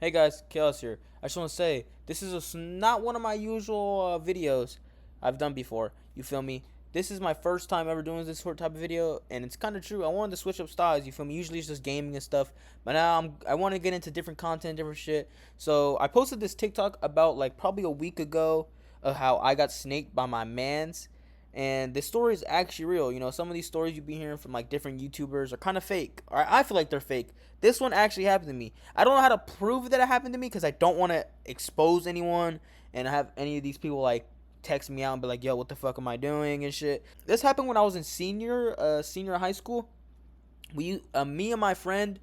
Hey guys, Chaos here. I just want to say this is not one of my usual videos I've done before. You feel me? This is my first time ever doing this sort of type of video, and it's kind of true. I wanted to switch up styles. You feel me? Usually it's just gaming and stuff, but now I want to get into different content, different shit. So I posted this TikTok about like probably a week ago of how I got snaked by my man's, and this story is actually real. You know, some of these stories you be hearing from like different YouTubers are kind of fake, or I feel like they're fake. This one actually happened to me. I don't know how to prove that it happened to me because I don't want to expose anyone and have any of these people like text me out and be like, "Yo, what the fuck am I doing?" and shit. This happened when I was in senior high school. Me and my friend,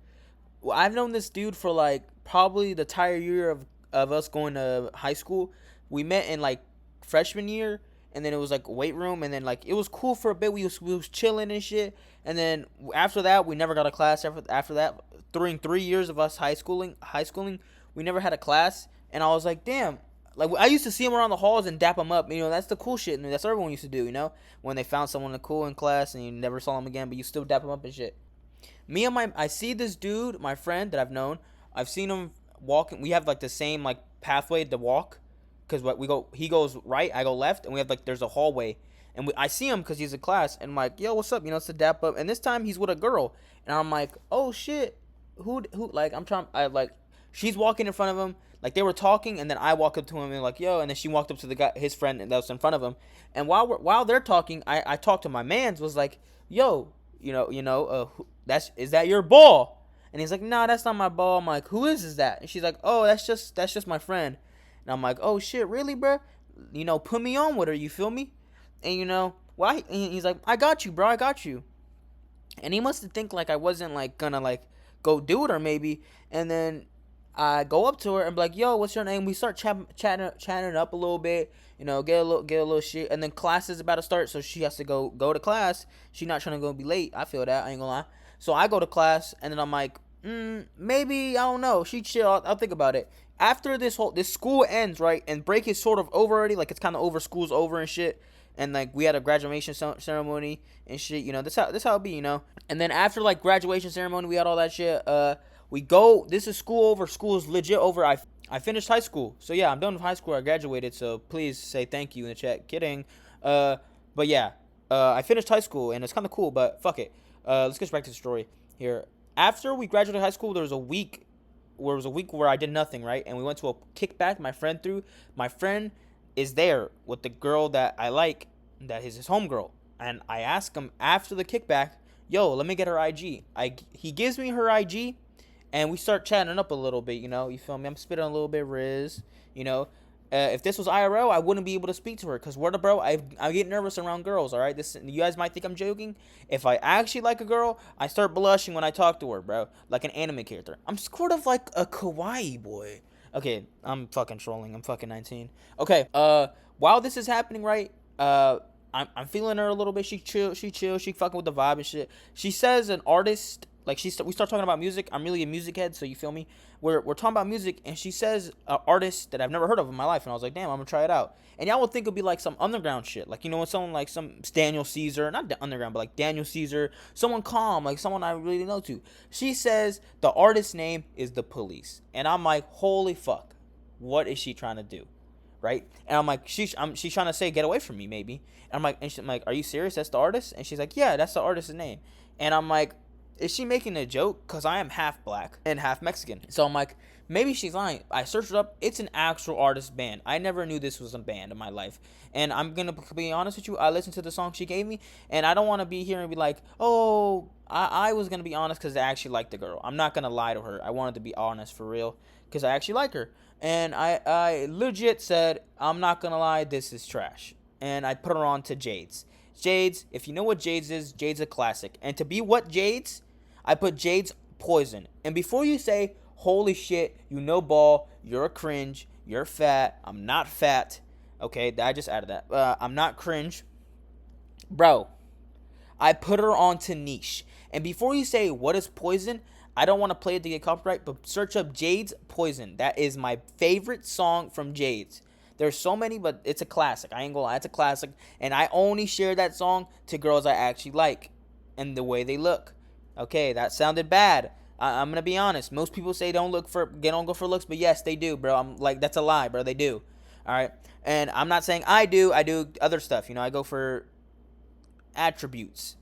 well, I've known this dude for like probably the entire year of us going to high school. We met in like freshman year, and then it was like weight room, and then like it was cool for a bit. We was chilling and shit, and then after that we never got a class. After that, during 3 years of us high schooling, we never had a class, and I was like, damn. Like I used to see him around the halls and dap him up. You know, that's the cool shit, and that's what everyone used to do. You know, when they found someone cool in class and you never saw him again, but you still dap him up and shit. I see this dude, my friend that I've known. I've seen him walking. We have like the same like pathway to walk, because what we go, he goes right, I go left, and we have like there's a hallway, and I see him because he's in class, and I'm like, yo, what's up? You know, it's a dap up, and this time he's with a girl, and I'm like, oh shit, who? Like I like, she's walking in front of him. Like they were talking, and then I walk up to him and like, yo, and then she walked up to the guy, his friend that was in front of him, and while they're talking, I talked to my man's was like, yo, is that your ball? And he's like, nah, that's not my ball. I'm like, who is that? And she's like, oh, that's just my friend. And I'm like, oh shit, really, bro? You know, put me on with her. You feel me? And why? He's like, I got you, bro. I got you. And he must have think like I wasn't like gonna like go do it or maybe. And then I go up to her and be like, yo, what's your name? We start chatting up a little bit. You know, get a little shit. And then class is about to start, so she has to go to class. She not trying to go be late. I feel that. I ain't gonna lie. So I go to class, and then I'm like, maybe I don't know. She chill. I'll think about it. After this school ends, right, and break is sort of over already. Like it's kind of over. School's over and shit. And like we had a graduation ceremony and shit. You know, this how it be. You know. And then after like graduation ceremony, we had all that shit. We go. This is school over. School is legit over. I finished high school. So yeah, I'm done with high school. I graduated. So please say thank you in the chat. Kidding. Uh, but yeah, I finished high school and it's kind of cool. But fuck it. Let's get back to the story here. After we graduated high school, there was a week where I did nothing, right? And we went to a kickback my friend threw. My friend is there with the girl that I like, that is his homegirl. And I ask him after the kickback, yo, let me get her IG. He gives me her IG, and we start chatting up a little bit. You feel me? I'm spitting a little bit Riz. You know, if this was IRL, I wouldn't be able to speak to her because word of bro, I get nervous around girls. All right, this you guys might think I'm joking. If I actually like a girl, I start blushing when I talk to her, bro, like an anime character. I'm sort of like a kawaii boy. Okay, I'm fucking trolling. I'm fucking 19. Okay, while this is happening, right, I'm feeling her a little bit. She chill. She fucking with the vibe and shit. She says an artist. Like we start talking about music. I'm really a music head, so you feel me. We're talking about music, and she says an artist that I've never heard of in my life, and I was like, damn, I'm gonna try it out. And y'all would think it'd be like some underground shit, like when someone like some Daniel Caesar, not underground, but like Daniel Caesar, someone calm, like someone I really know to. She says the artist's name is The Police, and I'm like, holy fuck, what is she trying to do? Right? And I'm like, she's trying to say get away from me, maybe. And I'm like, are you serious? That's the artist? And she's like, yeah, that's the artist's name. And I'm like, is she making a joke? Because I am half black and half Mexican. So I'm like, maybe she's lying. I searched it up. It's an actual artist band. I never knew this was a band in my life. And I'm going to be honest with you. I listened to the song she gave me. And I don't want to be here and be like, oh, I was going to be honest because I actually like the girl. I'm not going to lie to her. I wanted to be honest for real because I actually like her. And I legit said, I'm not going to lie, this is trash. And I put her on to Jade's. Jade's, if you know what Jade's is, Jade's a classic. And to be what Jade's, I put Jade's Poison. And before you say, holy shit, you know ball, you're a cringe, you're fat, I'm not fat. Okay, I just added that. I'm not cringe. Bro, I put her on to Niche. And before you say, what is Poison? I don't want to play it to get copyright, but search up Jade's Poison. That is my favorite song from Jade's. There's so many, but it's a classic. I ain't gonna lie, it's a classic. And I only share that song to girls I actually like and the way they look. Okay, that sounded bad. I'm gonna be honest. Most people say don't go for looks, but yes, they do, bro. I'm like, that's a lie, bro. They do. All right, and I'm not saying I do. I do other stuff. I go for attributes.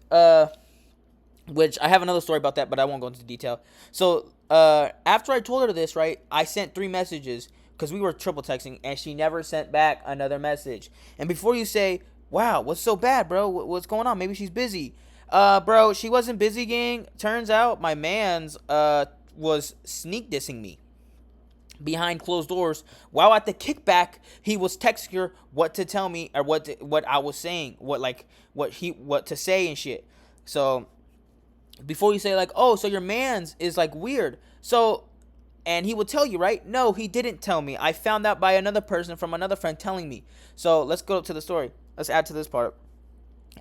Which I have another story about that, but I won't go into detail. So, after I told her this, right, I sent 3 messages because we were triple texting, and she never sent back another message. And before you say, "Wow, what's so bad, bro? What's going on? Maybe she's busy." Bro, she wasn't busy, gang. Turns out my man's was sneak dissing me behind closed doors while at the kickback. He was texting her what to tell me, or what I was saying, what to say and shit. So before you say like, oh, so your man's is like weird, so, and he would tell you, right? No, he didn't tell me. I found out by another person from another friend telling me. So let's go to the story. Let's add to this part.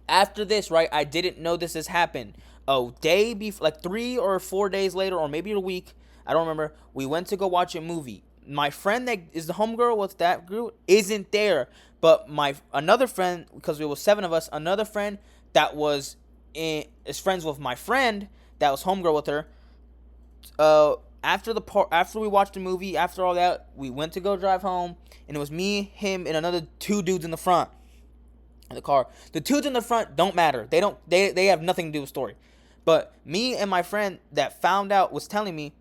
After this, right, I didn't know this has happened. A day before, like 3 or 4 days later, or maybe a week, I don't remember, we went to go watch a movie. My friend that is the homegirl with that group isn't there, but another friend, because it was 7 of us, another friend that was is friends with my friend that was homegirl with her. After we watched the movie, after all that, we went to go drive home, and it was me, him, and another 2 dudes in the front of the car. The dudes in the front don't matter. They have nothing to do with the story. But me and my friend that found out was telling me,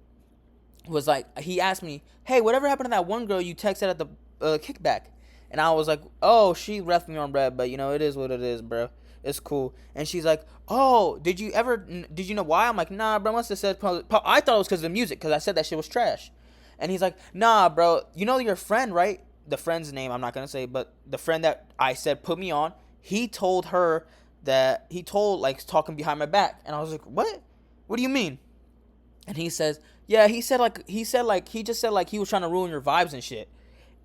was like, he asked me, "Hey, whatever happened to that one girl you texted at the kickback?" And I was like, "Oh, she left me on red, but it is what it is, bro. It's cool." And she's like, "Oh, did you know why?" I'm like, "Nah, bro, must have said probably, I thought it was because of the music, because I said that shit was trash." And he's like, "Nah, bro, your friend, right?" The friend's name I'm not gonna say, but the friend that I said put me on, he told her that like talking behind my back. And I was like, "What? What do you mean?" And he says, "Yeah, he said like he just said like he was trying to ruin your vibes and shit."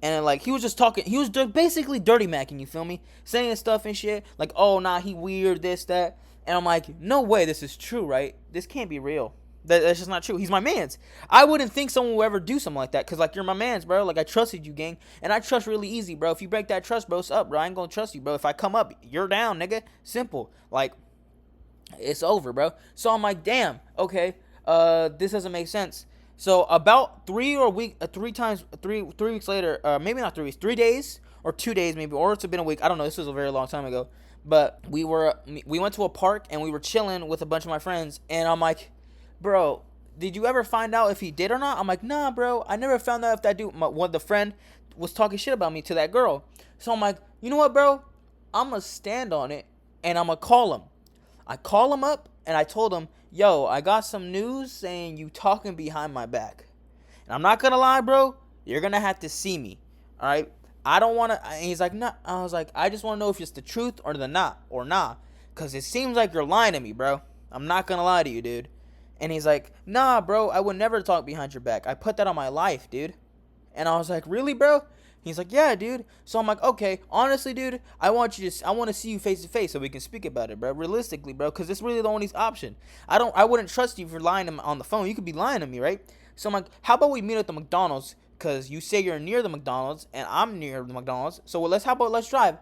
And like he was just talking, he was basically dirty macking, you feel me? Saying stuff and shit like, "Oh, nah, he weird, this, that." And I'm like, "No way this is true, right? This can't be real. That's just not true. He's my mans. I wouldn't think someone would ever do something like that, because like, you're my mans, bro. Like, I trusted you, gang. And I trust really easy, bro. If you break that trust, bro, it's up, bro. I ain't gonna trust you, bro. If I come up, you're down, nigga. Simple. Like, it's over, bro." So I'm like, damn, okay, this doesn't make sense. So about 3 weeks later, maybe not 3 weeks, 3 days or 2 days maybe, or it's been a week. I don't know. This was a very long time ago. But we went to a park and we were chilling with a bunch of my friends, and I'm like, "Bro, did you ever find out if he did or not?" I'm like, "Nah, bro, I never found out if that dude," the friend was talking shit about me to that girl. So I'm like, "You know what, bro? I'm gonna stand on it, and I'm gonna call him." I call him up and I told him, "Yo, I got some news saying you talking behind my back. And I'm not gonna lie, bro, you're gonna have to see me. Alright? I don't wanna," and he's like, "Nah." I was like, "I just wanna know if it's the truth or the not or nah. Cause it seems like you're lying to me, bro. I'm not gonna lie to you, dude." And he's like, "Nah, bro, I would never talk behind your back. I put that on my life, dude." And I was like, "Really, bro?" He's like, "Yeah, dude." So I'm like, "Okay, honestly, dude, I want to see you face to face so we can speak about it, bro. Realistically, bro, because it's really the only option. I wouldn't trust you for lying on the phone. You could be lying to me, right?" So I'm like, "How about we meet at the McDonald's? Because you say you're near the McDonald's and I'm near the McDonald's. So how about let's drive."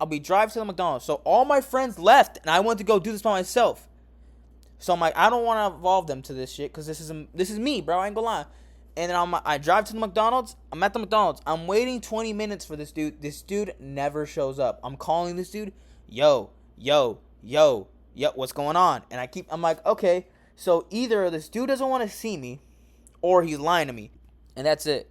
We drive to the McDonald's. So all my friends left and I went to go do this by myself. So I'm like, I don't want to involve them to this shit, because this is me, bro. I ain't gonna lie. And then I drive to the McDonald's. I'm at the McDonald's. I'm waiting 20 minutes for this dude. This dude never shows up. I'm calling this dude, "Yo, yo, yo, yo, what's going on?" And I'm like, okay, so either this dude doesn't want to see me or he's lying to me. And that's it.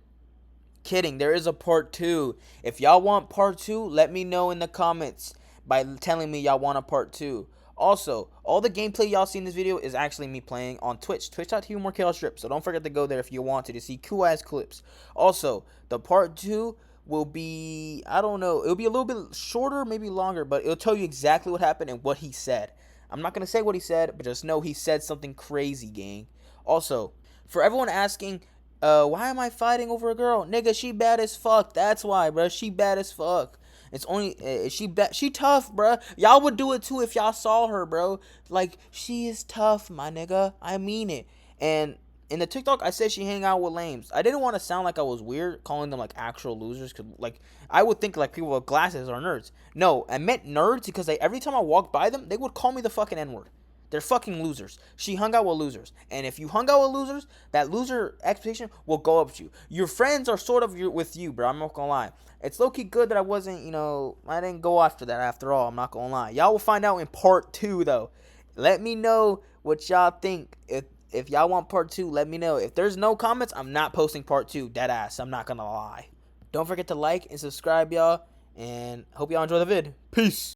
Kidding. There is a part 2. If y'all want part 2, let me know in the comments by telling me y'all want a part 2. Also, all the gameplay y'all see in this video is actually me playing on Twitch. Twitch.tv more chaos strip. So don't forget to go there if you want to see cool ass clips. Also, the part 2 will be, I don't know, it'll be a little bit shorter, maybe longer, but it'll tell you exactly what happened and what he said. I'm not going to say what he said, but just know he said something crazy, gang. Also, for everyone asking, why am I fighting over a girl? Nigga, she bad as fuck. That's why, bro. She bad as fuck. It's only she tough, bro. Y'all would do it too if y'all saw her, bro. Like, she is tough, my nigga. I mean it. And in the TikTok, I said she hang out with lames. I didn't want to sound like I was weird calling them like actual losers, cause like I would think like people with glasses are nerds. No, I meant nerds because every time I walked by them, they would call me the fucking N-word. They're fucking losers. She hung out with losers. And if you hung out with losers, that loser expectation will go up with you. Your friends are sort of with you, bro. I'm not gonna lie. It's low-key good that I wasn't, I didn't go after that after all. I'm not gonna lie. Y'all will find out in part 2, though. Let me know what y'all think. If y'all want part 2, let me know. If there's no comments, I'm not posting part 2. Dead ass. I'm not gonna lie. Don't forget to like and subscribe, y'all. And hope y'all enjoy the vid. Peace.